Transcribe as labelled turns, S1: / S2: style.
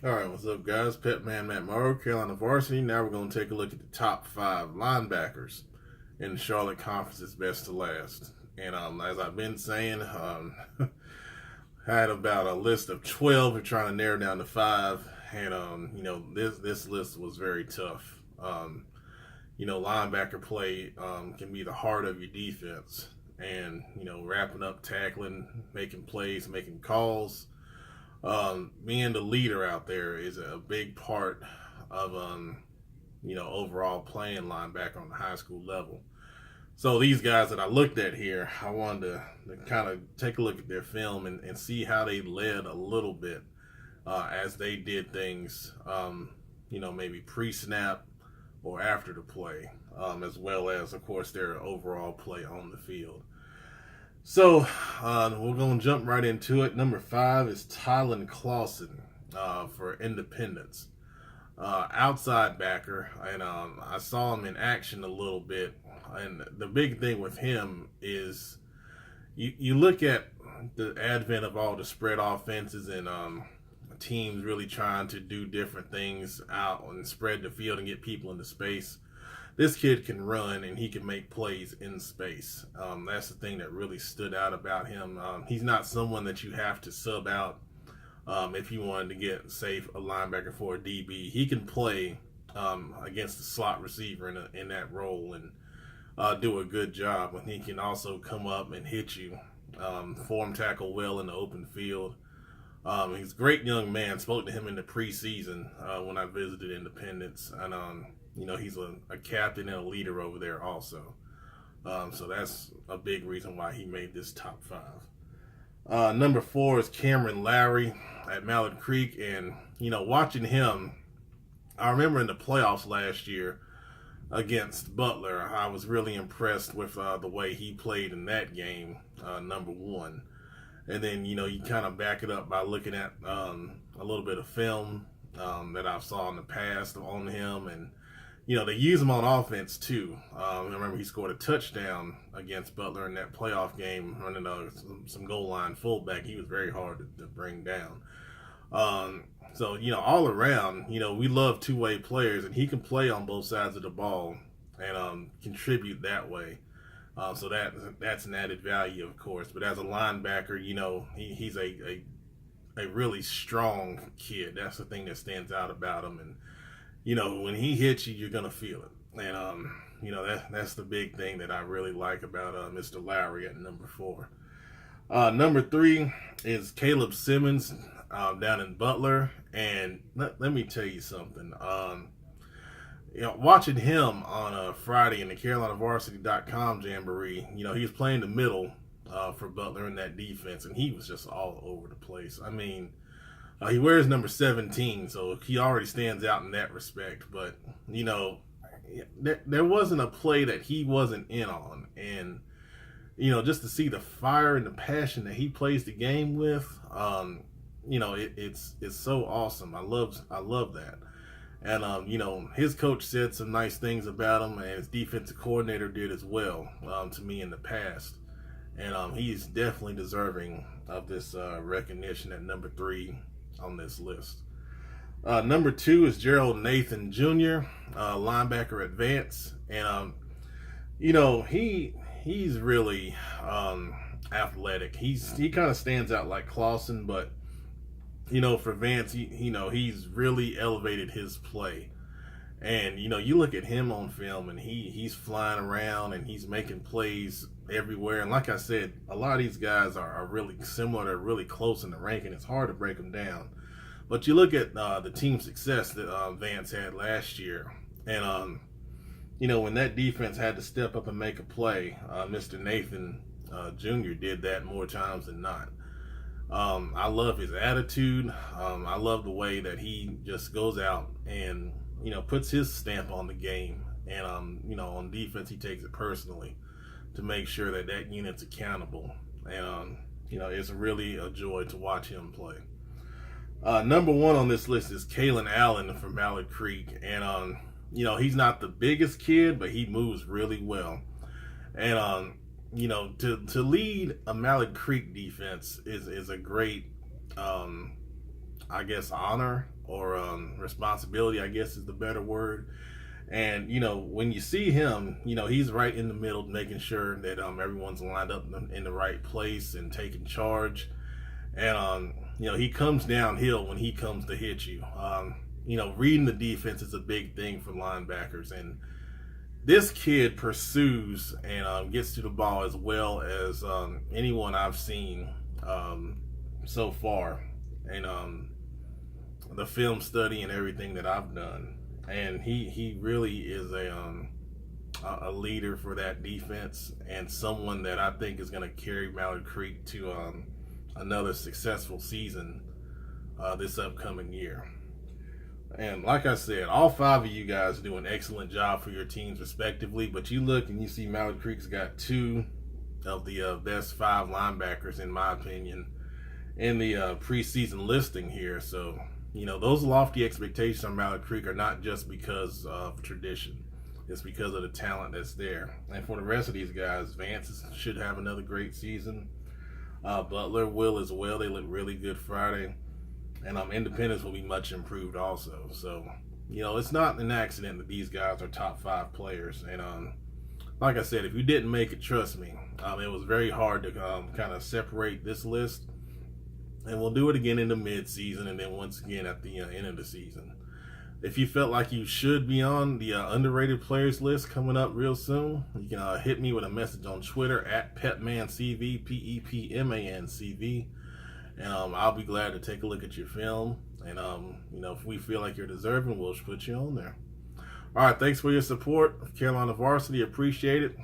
S1: All right, what's up, guys? Pepman, Morrow, Carolina Varsity. Now we're going to take a look at the top 5 linebackers in the Charlotte Conference's best to last. And as I've been saying, I had about a list of 12 and trying to narrow down to 5. And, this list was very tough. Linebacker play can be the heart of your defense. And, wrapping up, tackling, making plays, making calls, being the leader out there is a big part of overall playing linebacker on the high school level. So these guys that I looked at here, I wanted to kind of take a look at their film and see how they led a little bit as they did things, maybe pre-snap or after the play, as well as, of course, their overall play on the field. So we're going to jump right into it. Number 5 is Thailand Clausen for Independence. Outside backer, and I saw him in action a little bit. And the big thing with him is you look at the advent of all the spread offenses and teams really trying to do different things out and spread the field and get people into space. This kid can run and he can make plays in space. That's the thing that really stood out about him. He's not someone that you have to sub out if you wanted to get, say, a linebacker for a DB. He can play against the slot receiver in that role and do a good job. And he can also come up and hit you, form tackle well in the open field. He's a great young man. Spoke to him in the preseason when I visited Independence. And he's a captain and a leader over there also. So that's a big reason why he made this top 5. Number 4 is Cameron Lowry at Mallard Creek. And, watching him, I remember in the playoffs last year against Butler, I was really impressed with the way he played in that game, number 1. And then, you kind of back it up by looking at a little bit of film that I saw in the past on him. And, they use him on offense too. I remember he scored a touchdown against Butler in that playoff game, running some goal line fullback. He was very hard to bring down. So, all around, we love two-way players, and he can play on both sides of the ball and contribute that way. So that's an added value, of course. But as a linebacker, he's a really strong kid. That's the thing that stands out about him. And when he hits you, you're gonna feel it. And that's the big thing that I really like about Mr. Lowry at number 4. Number 3 is Caleb Simmons down in Butler. And let me tell you something. Watching him on a Friday in the CarolinaVarsity.com jamboree, he was playing the middle for Butler in that defense, and he was just all over the place. I mean, he wears number 17, so he already stands out in that respect. But, there wasn't a play that he wasn't in on. And, just to see the fire and the passion that he plays the game with, it's so awesome. I love that. And, his coach said some nice things about him, and his defensive coordinator did as well to me in the past. And he's definitely deserving of this recognition at number 3 on this list. Number 2 is Gerald Nathan Jr., linebacker at Vance. And, he's really athletic. He kind of stands out like Clausen, but for Vance, he's really elevated his play. And, you look at him on film and he's flying around and he's making plays everywhere. And like I said, a lot of these guys are really similar. They're really close in the ranking. It's hard to break them down. But you look at the team success that Vance had last year. And, when that defense had to step up and make a play, Mr. Nathan Jr. did that more times than not. I love his attitude. I love the way that he just goes out and, puts his stamp on the game. And, on defense, he takes it personally to make sure that unit's accountable. And, it's really a joy to watch him play. Number 1 on this list is Kailyn Allen from Mallard Creek. And, he's not the biggest kid, but he moves really well. And, to lead a Mallard Creek defense is a great I guess, honor or responsibility, I guess is the better word. And, when you see him, he's right in the middle, making sure that everyone's lined up in the right place and taking charge. And, he comes downhill when he comes to hit you. Reading the defense is a big thing for linebackers. And this kid pursues and gets to the ball as well as anyone I've seen so far. And the film study and everything that I've done. And he really is a leader for that defense, and someone that I think is going to carry Mallard Creek to another successful season this upcoming year. And like I said, all 5 of you guys do an excellent job for your teams respectively, but you look and you see Mallard Creek's got 2 of the best 5 linebackers, in my opinion, in the preseason listing here. So those lofty expectations on Mallard Creek are not just because of tradition. It's because of the talent that's there. And for the rest of these guys, Vance should have another great season. Butler will as well. They look really good Friday. And Independence will be much improved also. So, it's not an accident that these guys are top 5 players. And like I said, if you didn't make it, trust me, it was very hard to kind of separate this list. And we'll do it again in the mid-season, and then once again at the end of the season. If you felt like you should be on the underrated players list coming up real soon, you can hit me with a message on Twitter at PepmanCV, PEPMANCV, and I'll be glad to take a look at your film. And if we feel like you're deserving, we'll put you on there. All right, thanks for your support of Carolina Varsity. Appreciate it.